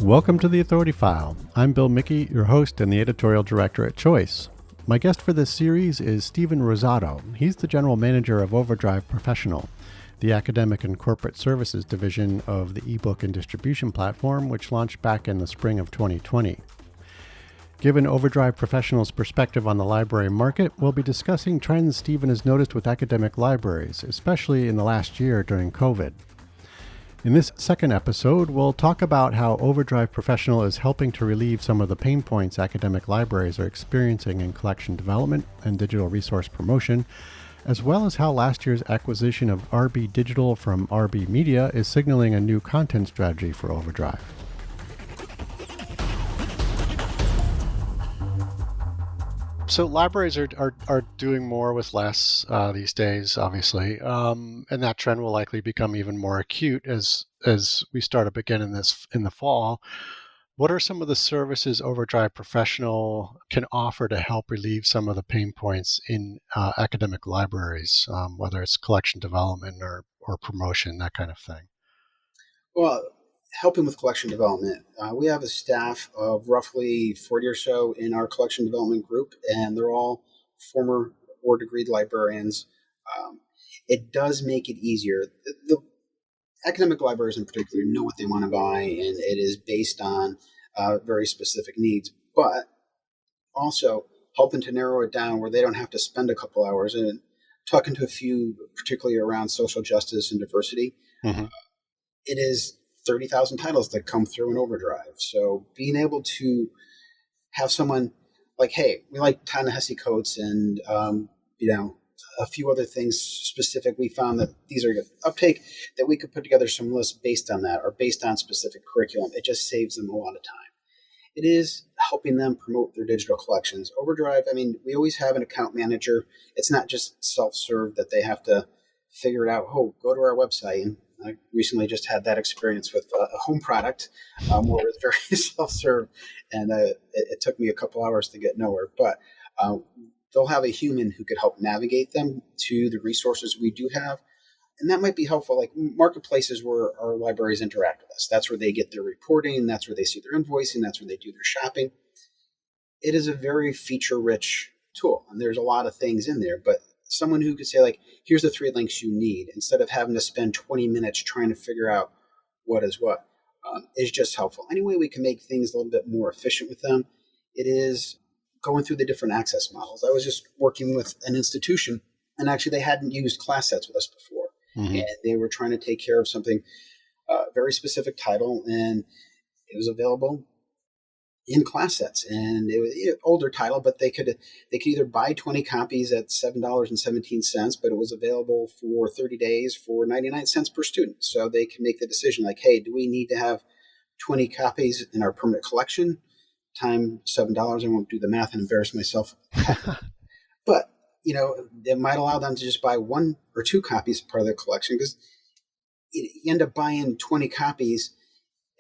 Welcome to the Authority File. I'm Bill Mickey, your host and the editorial director at Choice. My guest for this series is Stephen Rosato. He's the general manager of OverDrive Professional, the academic and corporate services division of the ebook and distribution platform, which launched back in the spring of 2020. Given OverDrive Professional's perspective on the library market, we'll be discussing trends Stephen has noticed with academic libraries, especially in the last year during COVID. In this second episode, we'll talk about how OverDrive Professional is helping to relieve some of the pain points academic libraries are experiencing in collection development and digital resource promotion, as well as how last year's acquisition of RBdigital from RB Media is signaling a new content strategy for OverDrive. So libraries are doing more with less these days, obviously, and that trend will likely become even more acute as we start up again in the fall. What are some of the services OverDrive Professional can offer to help relieve some of the pain points in academic libraries, whether it's collection development or promotion, that kind of thing? Well, helping with collection development, we have a staff of roughly 40 or so in our collection development group, and they're all former or degreed librarians. It does make it easier. The academic libraries in particular know what they want to buy, and it is based on very specific needs, but also helping to narrow it down where they don't have to spend a couple hours and talking to a few, particularly around social justice and diversity. Mm-hmm. It is 30,000 titles that come through in OverDrive. So being able to have someone like, hey, we like Ta-Nehisi Coates and, a few other things specific. We found that these are good uptake, that we could put together some lists based on that or based on specific curriculum. It just saves them a lot of time. It is helping them promote their digital collections. OverDrive, we always have an account manager. It's not just self-serve that they have to figure it out. Oh, go to our website. And I recently just had that experience with a home product where it was very self-serve, and it took me a couple hours to get nowhere. But they'll have a human who could help navigate them to the resources we do have. And that might be helpful, like marketplaces where our libraries interact with us. That's where they get their reporting. That's where they see their invoicing. That's where they do their shopping. It is a very feature-rich tool, and there's a lot of things in there. But someone who could say, like, here's the 3 links you need, instead of having to spend 20 minutes trying to figure out what is what, is just helpful. Any way we can make things a little bit more efficient with them, it is going through the different access models. I was just working with an institution, and actually they hadn't used class sets with us before. Mm-hmm. And they were trying to take care of something, very specific title, and it was available in class sets, and it was an older title, but they could either buy 20 copies at $7.17, but it was available for 30 days for 99 cents per student. So they can make the decision like, hey, do we need to have 20 copies in our permanent collection? Time $7. I won't do the math and embarrass myself. But, it might allow them to just buy 1 or 2 copies part of their collection, because you end up buying 20 copies.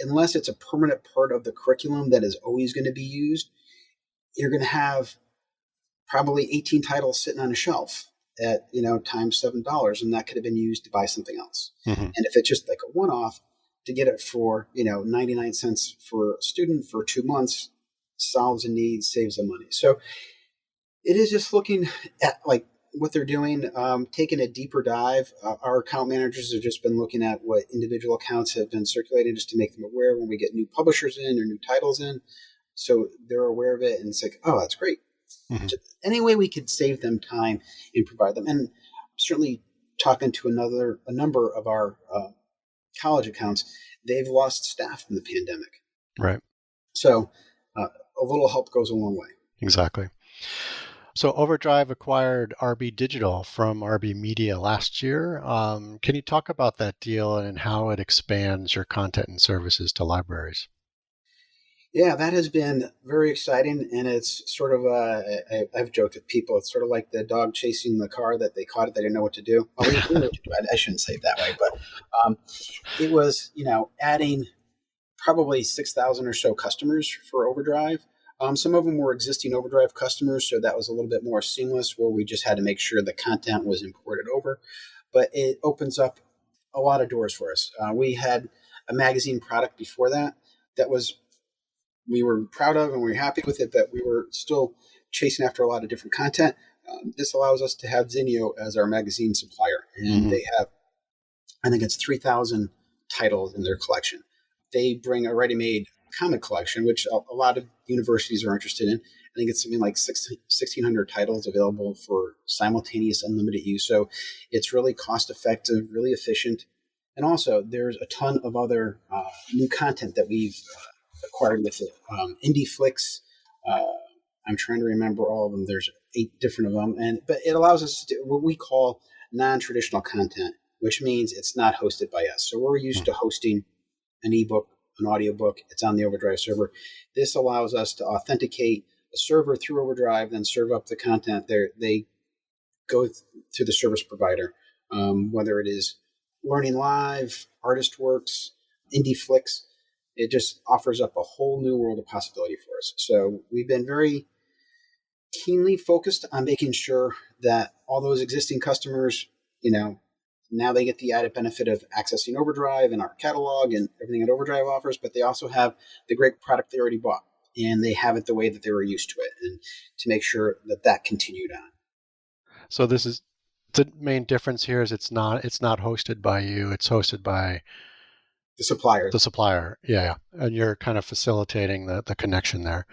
Unless it's a permanent part of the curriculum that is always going to be used, you're going to have probably 18 titles sitting on a shelf at, times $7, and that could have been used to buy something else. Mm-hmm. And if it's just like a one-off, to get it for, 99 cents for a student for 2 months solves a need, saves them money. So it is just looking at like what they're doing, taking a deeper dive. Our account managers have just been looking at what individual accounts have been circulating just to make them aware when we get new publishers in or new titles in. So they're aware of it, and it's like, oh, that's great. Mm-hmm. Any way we could save them time and provide them. And certainly talking to a number of our college accounts, they've lost staff in the pandemic. Right. So a little help goes a long way. Exactly. So OverDrive acquired RBdigital from RB Media last year. Can you talk about that deal and how it expands your content and services to libraries? Yeah, that has been very exciting, and it's sort of I've joked with people, it's sort of like the dog chasing the car that they caught it, they didn't know what to do. Well, we knew what to do. I shouldn't say it that way, but it was, adding probably 6,000 or so customers for OverDrive. Some of them were existing OverDrive customers, so that was a little bit more seamless, where we just had to make sure the content was imported over. But it opens up a lot of doors for us. We had a magazine product before that, that we were proud of and we were happy with it, but we were still chasing after a lot of different content. This allows us to have Zinio as our magazine supplier, and they have, I think it's 3,000 titles in their collection. They bring a ready-made comic collection, which a lot of universities are interested in. I think it's something like 1,600 titles available for simultaneous unlimited use. So it's really cost-effective, really efficient. And also, there's a ton of other new content that we've acquired with it. Indie flicks. I'm trying to remember all of them. There's 8 different of them. But it allows us to do what we call non-traditional content, which means it's not hosted by us. So we're used to hosting an ebook, an audiobook. It's on the OverDrive server. This allows us to authenticate a server through OverDrive, then serve up the content there. They go to the service provider, whether it is Learning Live, Artist Works, Indie Flicks. It just offers up a whole new world of possibility for us. So we've been very keenly focused on making sure that all those existing customers, now they get the added benefit of accessing OverDrive and our catalog and everything that OverDrive offers, but they also have the great product they already bought, and they have it the way that they were used to it, and to make sure that continued on. So this is the main difference here is it's not hosted by you, it's hosted by the supplier. Yeah. And you're kind of facilitating the connection there.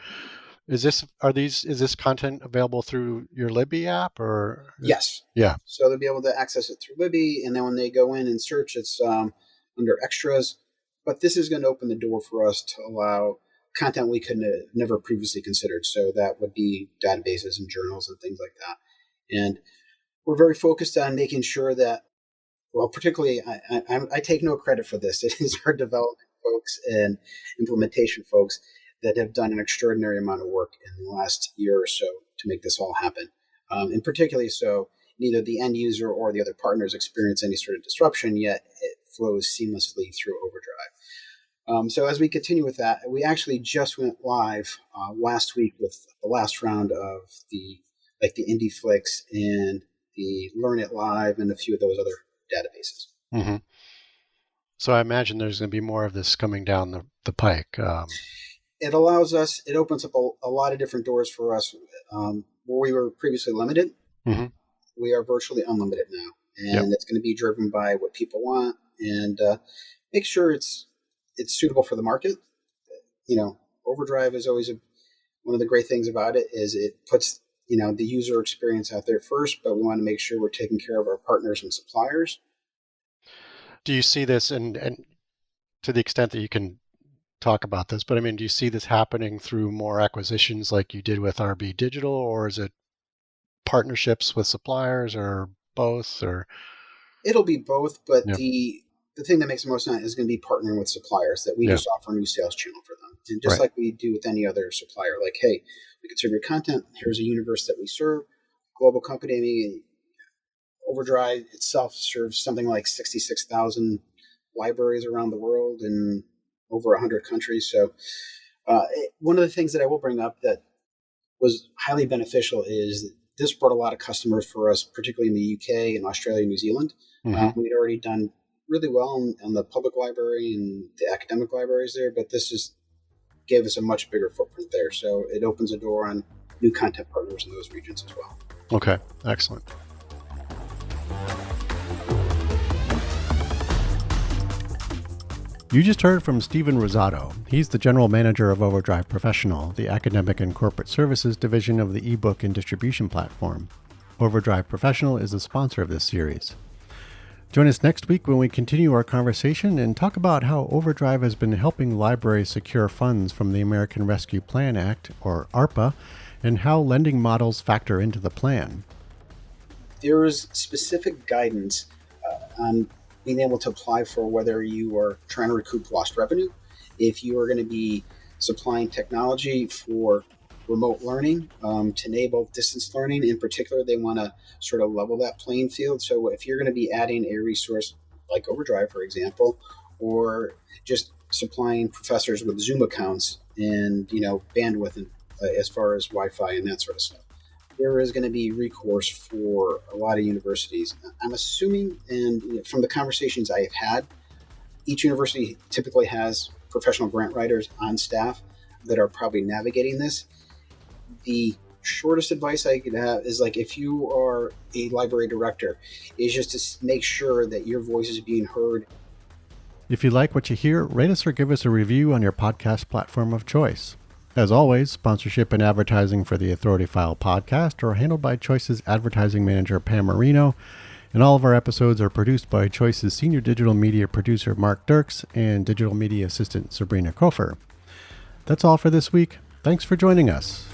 Is this content available through your Libby app or? Yes. Yeah. So they'll be able to access it through Libby, and then when they go in and search, it's under extras. But this is going to open the door for us to allow content we could never previously considered. So that would be databases and journals and things like that. And we're very focused on making sure that, well, particularly, I take no credit for this. It is our development folks and implementation folks that have done an extraordinary amount of work in the last year or so to make this all happen. And particularly so, neither the end user or the other partners experience any sort of disruption, yet it flows seamlessly through OverDrive. So as we continue with that, we actually just went live last week with the last round of the Indie Flicks and the Learn It Live and a few of those other databases. Mm-hmm. So I imagine there's going to be more of this coming down the pike. It opens up a lot of different doors for us. Where we were previously limited, we are virtually unlimited now. And It's going to be driven by what people want and make sure it's suitable for the market. OverDrive is always one of the great things about it is it puts the user experience out there first, but we want to make sure we're taking care of our partners and suppliers. Do you see this, and to the extent that you can talk about this, but I mean, do you see this happening through more acquisitions like you did with RBdigital, or is it partnerships with suppliers, or both? Or it'll be both, but the thing that makes the most sense is going to be partnering with suppliers that we just offer a new sales channel for them. And just like we do with any other supplier, like, hey, we can serve your content. Here's a universe that we serve. Global company, I mean, OverDrive itself serves something like 66,000 libraries around the world in over 100 countries. So one of the things that I will bring up that was highly beneficial is this brought a lot of customers for us, particularly in the UK and Australia and New Zealand. We'd already done really well on the public library and the academic libraries there, but this just gave us a much bigger footprint there. So it opens a door on new content partners in those regions as well. Okay, excellent. You just heard from Steven Rosato. He's the general manager of OverDrive Professional, the academic and corporate services division of the ebook and distribution platform. OverDrive Professional is the sponsor of this series. Join us next week when we continue our conversation and talk about how OverDrive has been helping libraries secure funds from the American Rescue Plan Act, or ARPA, and how lending models factor into the plan. There is specific guidance on being able to apply for whether you are trying to recoup lost revenue, if you are going to be supplying technology for remote learning to enable distance learning. In particular, they want to sort of level that playing field. So if you're going to be adding a resource like OverDrive, for example, or just supplying professors with Zoom accounts and bandwidth and, as far as Wi-Fi and that sort of stuff, there is going to be recourse for a lot of universities. I'm assuming, and from the conversations I have had, each university typically has professional grant writers on staff that are probably navigating this. The shortest advice I could have is, like, if you are a library director, is just to make sure that your voice is being heard. If you like what you hear, rate us or give us a review on your podcast platform of choice. As always, sponsorship and advertising for the Authority File podcast are handled by Choice's advertising manager, Pam Marino, and all of our episodes are produced by Choice's senior digital media producer, Mark Dirks, and digital media assistant, Sabrina Kofer. That's all for this week. Thanks for joining us.